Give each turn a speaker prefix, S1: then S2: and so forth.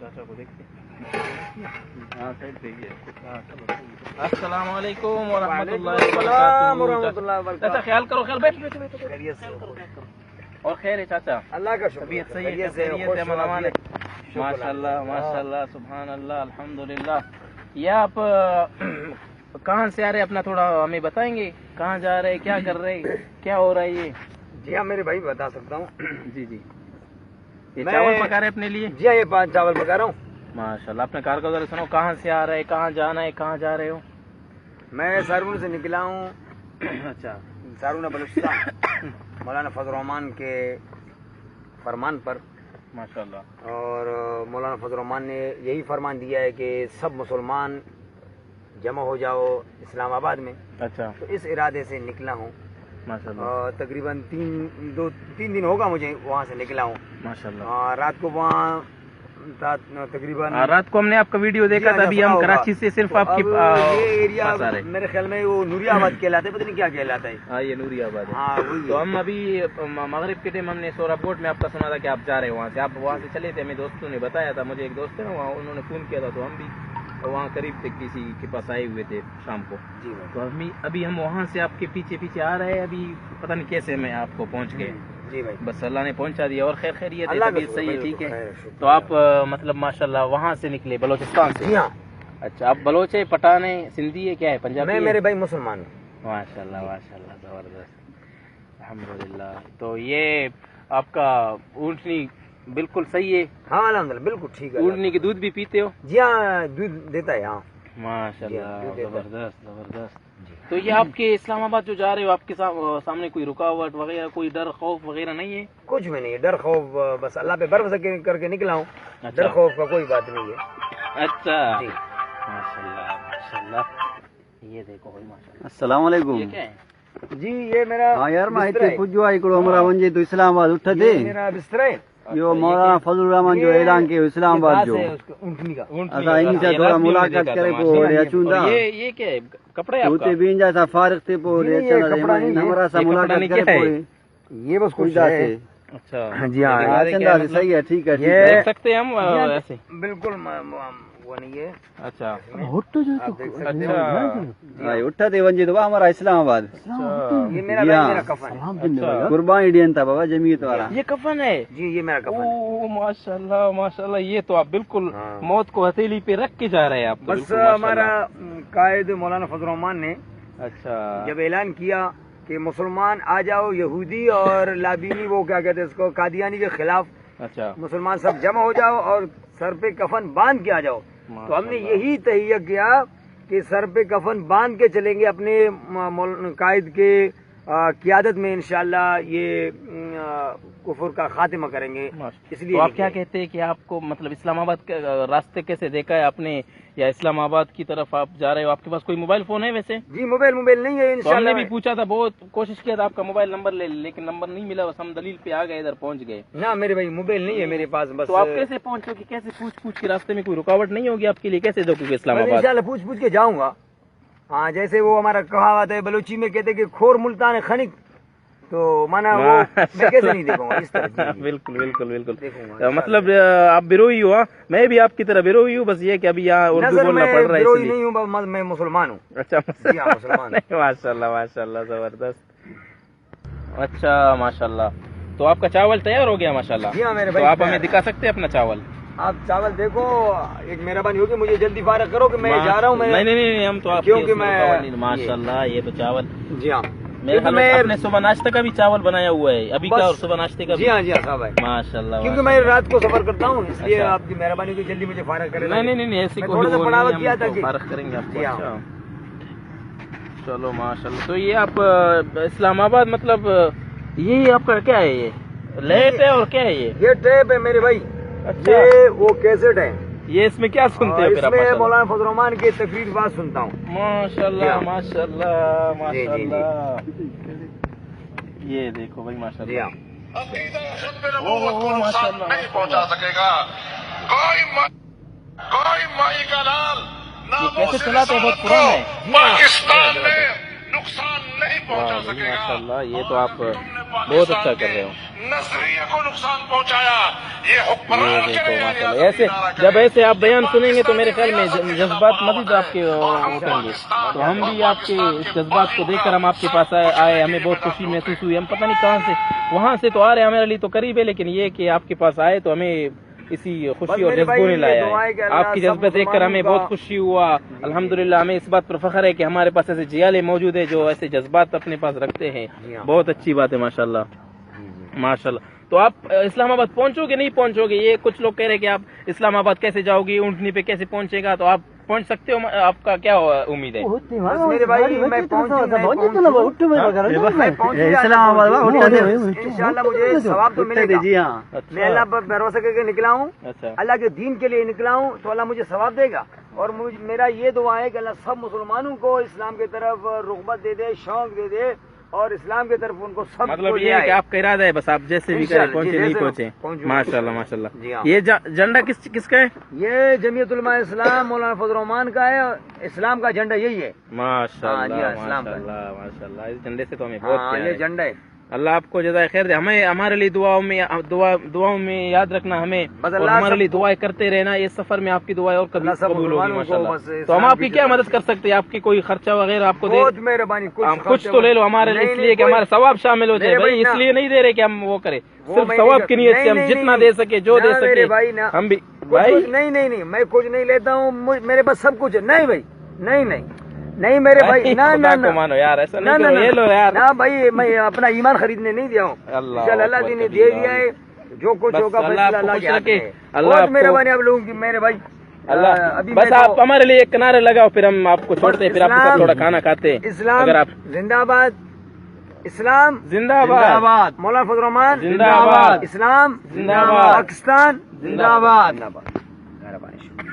S1: चाचा को देखते। अस्सलाम वालेकुम व रहमतुल्लाहि व बरकातहू। चाचा ख्याल करो, ख्याल, बैठ बैठ बैठ। खैरियत से और खैर है चाचा? अल्लाह का शुक्र, तबीयत सही है, खैरियत है, मनामान है, माशाल्लाह माशाल्लाह, सुभान अल्लाह, अल्हम्दुलिल्लाह। ये आप कहाँ से आ रहे हैं, अपना थोड़ा हमें बताएंगे? कहाँ जा रहे हैं, क्या कर रहे हैं, क्या हो रहा है ये?
S2: जी हाँ मेरे भाई बता सकता हूँ।
S1: जी जी, ये चावल पका रहे हैं अपने लिए?
S2: जी हाँ ये 5 चावल पका रहा हूँ।
S1: माशाल्लाह। अपने कार का जरा सुनो, कहाँ से आ रहे हैं, कहाँ जाना है, कहाँ जा रहे हो?
S2: मैं सारून से निकला हूँ।
S1: अच्छा,
S2: सारून बलूचिस्तान, मौलाना फजल रहमान के फरमान पर।
S1: माशाल्लाह।
S2: और मौलाना फजल रहमान ने यही फरमान दिया है कि सब मुसलमान जमा हो जाओ इस्लामाबाद में।
S1: अच्छा,
S2: तो इस इरादे से निकला हूँ।
S1: माशाल्लाह
S2: और तकरीबन 3 दिन होगा मुझे वहाँ से निकला हूँ।
S1: माशाल्लाह।
S2: रात को वहाँ तकरीबन
S1: रात को हमने आपका वीडियो देखा था, अभी हम कराची से सिर्फ आपकी
S2: ये एरिया मेरे ख्याल में वो नूरियाबाद कहलाता है, पता नहीं क्या कहलाता है।
S1: हाँ ये नूरियाबाद है।
S2: हाँ वही।
S1: तो हम अभी मगरिब के टाइम हमने सोराबकोट में आपका सुना था कि आप जा रहे हो वहाँ से, आप वहाँ से चले थे, हमें दोस्तों ने बताया था, मुझे एक दोस्त है वहाँ, उन्होंने फ़ोन किया था, तो हम भी वहाँ करीब थे, किसी के पास आए हुए थे शाम को।
S2: जी
S1: तो अभी हम वहाँ से आपके पीछे पीछे आ रहे हैं, अभी पता नहीं कैसे मैं आपको पहुँच गए।
S2: जी भाई,
S1: बस अल्लाह ने पहुँचा दिया। और खैर खैरियत है, तबीयत सही है, ठीक है। तो आप मतलब माशाल्लाह वहाँ से निकले बलोचिस्तान से?
S2: जी हाँ।
S1: अच्छा, आप बलोच है, पठान है, सिंधी है, क्या है, पंजाबी?
S2: मैं मेरे भाई मुसलमान हूँ।
S1: माशाल्लाह माशाल्लाह, जबरदस्त, अल्हम्दुलिल्लाह। तो ये आपका ऊँटनी बिल्कुल सही है?
S2: हाँ अल्हम्दुलिल्लाह बिल्कुल ठीक है।
S1: ऊँटनी की दूध भी पीते हो?
S2: जी हाँ दूध देता है। हाँ
S1: माशाल्लाह, जबरदस्त जबरदस्त। तो ये आपके इस्लामाबाद जो जा रहे हो, आपके सामने कोई रुकावट वगैरह, कोई डर खौफ वगैरह नहीं है?
S2: कुछ भी नहीं है, डर खौफ, बस अल्लाह पे भरोसा करके निकला हूँ।
S1: अच्छा।
S2: डर खौफ का कोई बात नहीं है।
S1: अच्छा
S2: जी
S1: माशाल्लाह माशाल्लाह। ये देखो भाई माशाल्लाह।
S3: अस्सलाम वालेकुम।
S1: ये क्या है?
S2: जी ये मेरा
S3: हाँ यार मां
S2: बिस्तरा
S3: हिते
S2: है।
S3: पुॼो आहे हिकिड़ो अमरा वञे तो इस्लामाबाद उठ ते
S2: ये मेरा बिस्तरा है।
S3: इहो मौलाना फजल रहमान जो ऐलान कयो इस्लामाबाद जो,
S2: ऊँटनी का।
S3: असां इन सां थोरा मुलाक़ात करे पोइ वरी अचूं था।
S1: ये क्या है, कपड़ा है आपका?
S3: हुते बीहंजा असां फारिग थिए पोइ वरी
S2: नहीं, ये
S3: अचण
S2: कपड़ा नहीं है।
S3: हमरा सां
S1: ये कपड़ा
S3: मुलाक़ात
S1: नहीं,
S3: करे
S1: क्या है?
S3: पोइ
S2: ये बस कुछ
S3: ईंदासीं।
S2: है।
S1: अच्छा
S2: जी हाँ।
S3: अचंदासीं, सही है, ठीक है, ठीक
S2: ये-
S3: है।
S1: देख सकते हैं हम ऐसे?
S2: बिल्कुल वो नहीं है।
S1: अच्छा
S3: हुट जो
S2: आप देख सकते
S1: अच्छा
S2: हो।
S3: हाँ उठ ते वञे तो हमारा इस्लामाबाद
S2: ये मेरा
S3: जी
S2: भाई
S3: हाँ।
S2: मेरा कफन है।
S1: अच्छा।
S3: कुर्बानी ॾियनि था बाबा जमीयत वारा।
S1: ये कफन है?
S2: जी ये मेरा कफन है।
S1: ओ माशाल्लाह माशाल्लाह, ये तो आप बिल्कुल
S2: हाँ।
S1: मौत को हथेली पे रख के जा रहे हैं आप तो,
S2: बस
S1: बिल्कुल माशाल्लाह।
S2: हमारा कायद मौलाना फजल रहमान ने
S1: अच्छा
S2: जब ऐलान किया कि मुसलमान आ जाओ, यहूदी और लाबीनी वो क्या कहते हैं इसको, कादियानी के खिलाफ
S1: अच्छा
S2: मुसलमान सब जमा हो जाओ और सर पे कफन बांध के आ जाओ। तो हमने यही तहिया किया कि सर पे कफन बांध के चलेंगे अपने कायद के क़ियादत में, इंशाअल्लाह ये कुफर का खात्मा करेंगे। इसलिए
S1: तो आप क्या कहते हैं कि आपको मतलब इस्लामाबाद के रास्ते कैसे देखा है आपने, या इस्लामाबाद की तरफ आप जा रहे हो? आपके पास कोई मोबाइल फोन है वैसे?
S2: जी मोबाइल नहीं है
S1: तो हमने
S2: इंशाअल्लाह।
S1: भी पूछा था, बहुत कोशिश किया था आपका मोबाइल नंबर ले, लेकिन नंबर नहीं मिला, बस हम दलील पे आ गए, इधर पहुंच गए।
S2: ना मेरे भाई मोबाइल नहीं है मेरे पास। बस
S1: तो आप कैसे पहुंचोगे, कैसे पूछ के रास्ते में कोई रुकावट नहीं होगी आपके लिए, कैसे देखोगे इस्लामाबाद?
S2: इंशाअल्लाह पूछ के जाऊंगा। हाँ जैसे वो हमारा कहावत है बलूची में, कहते कि खोर मुल्तान खनिक, तो माना वो मैं कैसे नहीं देखूंगा इस तरह। जी, जी।
S1: बिल्कुल बिल्कुल बिल्कुल।
S2: देखूंगा
S1: मतलब आप बिरोही हो? हाँ, मैं भी आपकी तरह बिरोही हूँ, बस ये कि अभी यहाँ उर्दू
S2: नजर
S1: बोलना
S2: में
S1: पड़ रहा है
S2: विरोही
S1: इसलिए।
S2: नहीं हूँ, मैं मुसलमान हूँ।
S1: अच्छा
S2: जी हाँ, मुसलमान।
S1: नहीं, माशाल्लाह माशाल्लाह, जबरदस्त। अच्छा माशाल्लाह। तो आपका चावल तैयार हो गया माशाल्लाह?
S2: जी हाँ मेरे
S1: तो
S2: भाई।
S1: आप हमें दिखा सकते हैं अपना चावल?
S2: आप चावल देखो, एक मेहरबानी होगी मुझे जल्दी फारग करो कि मैं जा रहा हूँ।
S1: नहीं, हम तो आपके
S2: क्योंकि
S1: उसमें
S2: मैं-
S1: रुकावट नहीं। माशाल्लाह, ये तो चावल
S2: जी हाँ
S1: मेरे ख्याल में आपने सुबह नाश्ते का भी चावल बनाया हुआ है अभी का,
S2: बस-
S1: और सुबह नाश्ते का भी?
S2: जी हाँ साहब भाई।
S1: माशाल्लाह
S2: क्योंकि मैं रात को सफर करता हूँ, इसलिए
S1: अच्छा।
S2: आपकी मेहरबानी होगी जल्दी मुझे फारग करे।
S1: नहीं, ऐसी
S2: मैं
S1: कोई
S2: थोड़ा सा
S1: वो
S2: बढ़ावा
S1: नहीं,
S2: किया
S1: हम
S2: था
S1: तो
S2: कि-
S1: फारग करेंगे आपको।
S2: जी हाँ।
S1: अच्छा चलो माशाल्लाह। तो ये आप इस्लामाबाद मतलब ये आपका क्या है, ये लेट है और क्या है
S2: ये टेप है मेरे भाई।
S1: अच्छा।
S2: ये वो कैसेट है।
S1: ये इसमें क्या सुनते
S2: और
S1: हो फिर आप?
S2: इसमें
S1: माशाल्लाह
S2: मौलाना फजल रहमान की तकरीर बात सुनता हूँ।
S1: माशाल्लाह माशाल्लाह
S2: जी, जी, जी।
S1: माशाल्लाह। ये देखो भाई
S2: जी
S1: माशाल्लाह।
S2: हाँ।
S1: माशाल्लाह
S4: नहीं पहुंचा सकेगा कोई माई का लाल
S1: ये कैसे चलाते हैं, बहुत पुराना है।
S4: पाकिस्तान में नुकसान نہیں پہنچا سکے گا.
S1: ماشاء اللہ یہ تو آپ بہت اچھا کر رہے ہو.
S4: نظریے کو نقصان پہنچایا یہ
S1: یہ
S4: حکمران
S1: دیکھو
S4: کرے
S1: ماشاء اللہ ایسے جب ایسے آپ بیان سنیں گے تو میرے خیال میں جذبات مزید آپ کے اٹھیں گے. تو ہم بھی آپ کے اس جذبات کو دیکھ کر ہم آپ کے پاس آئے ہمیں بہت خوشی محسوس ہوئی. ہم پتہ نہیں کہاں سے وہاں سے تو آ رہے ہیں ہمارے لیے تو قریب ہے لیکن یہ کہ آپ کے پاس آئے تو ہمیں اسی خوشی اور جذبوں نے لایا ہے. آپ کی جذبے دیکھ کر ہمیں بہت خوشی ہوا. الحمدللہ ہمیں اس بات پر فخر ہے کہ ہمارے پاس ایسے جیالے موجود ہیں جو ایسے جذبات اپنے پاس رکھتے ہیں. بہت اچھی بات ہے ماشاءاللہ ماشاءاللہ. تو آپ اسلام آباد پہنچو گے نہیں پہنچو گے؟ یہ کچھ لوگ کہہ رہے ہیں کہ آپ اسلام آباد کیسے جاؤ گی, اونٹنی پہ کیسے پہنچے گا؟ تو آپ پہنچ سکتے ہو, آپ کا کیا امید ہے؟
S2: میرے بھائی میں
S3: اسلام آباد
S2: انشاءاللہ مجھے ثواب تو ملے گا.
S3: جی ہاں
S2: میں اللہ پر بھروسہ کر کے نکلا ہوں,
S1: اچھا
S2: اللہ کے دین کے لیے نکلا ہوں تو اللہ مجھے ثواب دے گا. اور میرا یہ دعا ہے کہ اللہ سب مسلمانوں کو اسلام کی طرف رغبت دے دے, شوق دے دے, اور اسلام کی طرف ان کو سب
S1: مطلب یہ ہے کہ آپ کا ارادہ ہے بس آپ جیسے بھی کریں پہنچے نہیں پہنچے. ماشاءاللہ ماشاءاللہ. یہ جھنڈا کس کا ہے؟
S2: یہ جمعیت علماء اسلام مولانا فضل الرحمان کا ہے. اسلام کا جھنڈا یہی ہے.
S1: ماشاءاللہ ماشاءاللہ ماشاءاللہ. اس جھنڈے سے تو ہمیں بہت پیار
S2: یہ
S1: ہے.
S2: جھنڈا ہے.
S1: اللہ آپ کو جزائے خیر دے. ہمیں ہمارے لیے دعاؤں میں یاد رکھنا ہمیں, اور ہمارے لیے دعائیں کرتے رہنا. اس سفر میں آپ کی دعائیں اور کبھی قبول ہوگی ماشاءاللہ. تو ہم آپ کی کیا مدد کر سکتے ہیں؟ آپ کی کوئی خرچہ وغیرہ آپ کو دے؟
S2: بہت مہربانی.
S1: کچھ تو لے لو ہمارے لیے, اس لیے کہ ہمارا ثواب شامل ہو جائے. بھائی اس لیے نہیں دے رہے کہ ہم وہ کریں, صرف ثواب کی نیت سے ہم جتنا دے سکے جو دے سکے ہم بھی. بھائی
S2: نہیں میں کچھ نہیں لیتا ہوں, میرے پاس سب کچھ ہے. نہیں بھائی نہیں میرے بھائی نہ
S1: مانو یار, ایسا نہیں کرو. یہ لو یار.
S2: نہ بھائی میں اپنا ایمان خریدنے نہیں دیا ہوں. اللہ نے دے دیا ہے. جو کچھ ہوگا فیصلہ اللہ کے ہاتھ میں ہے. بہت مہربانی آپ لوگوں کی میرے بھائی.
S1: اللہ بس آپ ہمارے لیے ایک کنارے لگاؤ, پھر ہم آپ کو چھوڑتے ہیں, پھر آپ کے ساتھ تھوڑا کھانا کھاتے ہیں.
S2: اسلام
S1: اگر آپ
S2: زندہ آباد, اسلام
S1: زندہ آباد,
S2: مولانا فضل الرحمان
S1: زندہ آباد,
S2: اسلام
S1: زندہ آباد,
S2: پاکستان
S1: زندہ آباد.
S2: مہربانی.